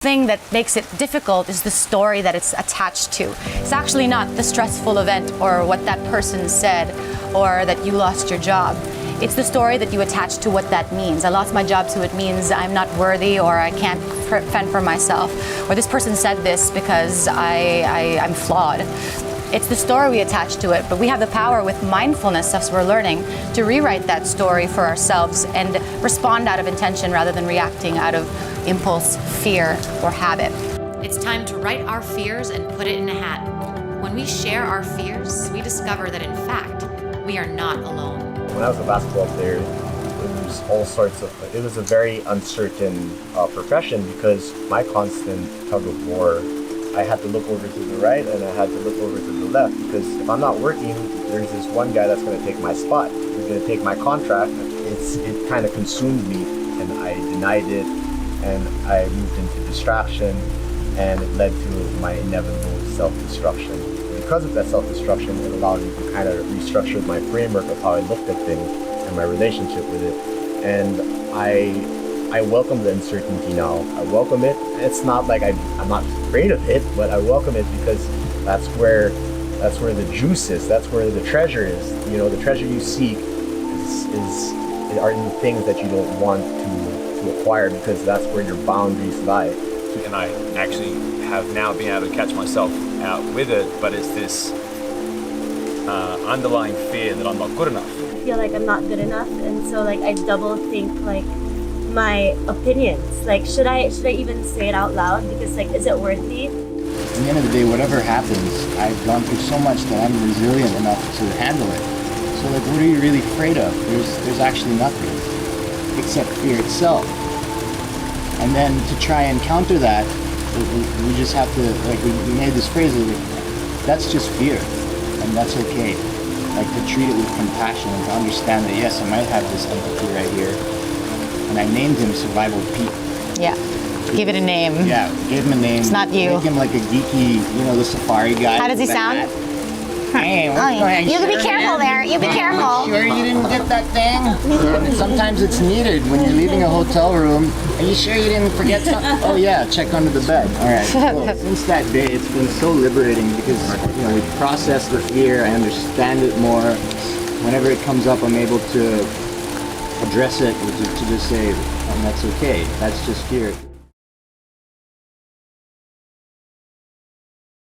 thing that makes it difficult is the story that it's attached to. It's actually not the stressful event or what that person said or that you lost your job. It's the story that you attach to what that means. I lost my job, so it means I'm not worthy, or I can't fend for myself, or this person said this because I'm flawed. It's the story we attach to it, but we have the power with mindfulness, as we're learning, to rewrite that story for ourselves and respond out of intention rather than reacting out of impulse, fear, or habit. It's time to write our fears and put it in a hat. When we share our fears, we discover that in fact, we are not alone. When I was a basketball player, it was a very uncertain profession because my constant tug of war, I had to look over to the right and I had to look over to the left, because if I'm not working, there's this one guy that's going to take my spot. He's going to take my contract. It kind of consumed me, and I denied it, and I moved into distraction, and it led to my inevitable self-destruction. Because of that self-destruction, it allowed me to kind of restructure my framework of how I looked at things and my relationship with it. And I welcome the uncertainty now. I welcome it. It's not like I'm not afraid of it, but I welcome it because that's where the juice is. That's where the treasure is. You know, the treasure you seek are in the things that you don't want to acquire, because that's where your boundaries lie. And I actually have now been able to catch myself out with it, but it's this underlying fear that I'm not good enough. I feel like I'm not good enough, and so like I double think like my opinions. Like should I even say it out loud, because like is it worthy? At the end of the day, whatever happens, I've gone through so much that I'm resilient enough to handle it. So like, what are you really afraid of? There's actually nothing except fear itself. And then to try and counter that, we just have to, like, we made this phrase of like, that's just fear, and that's okay. Like, to treat it with compassion and to understand that yes, I might have this empathy right here. And I named him Survival Pete. Yeah, give it a name. Yeah, gave him a name. It's not you. Make him like a geeky, the safari guy. How does he sound? Hat. Hey, what's going on? You be careful there. You be careful. Sure you didn't get that thing? And sometimes it's needed when you're leaving a hotel room. Are you sure you didn't forget something? Oh yeah, check under the bed. All right. Well, since that day, it's been so liberating because we process the fear. I understand it more. Whenever it comes up, I'm able to address it, to just say, that's okay. That's just fear.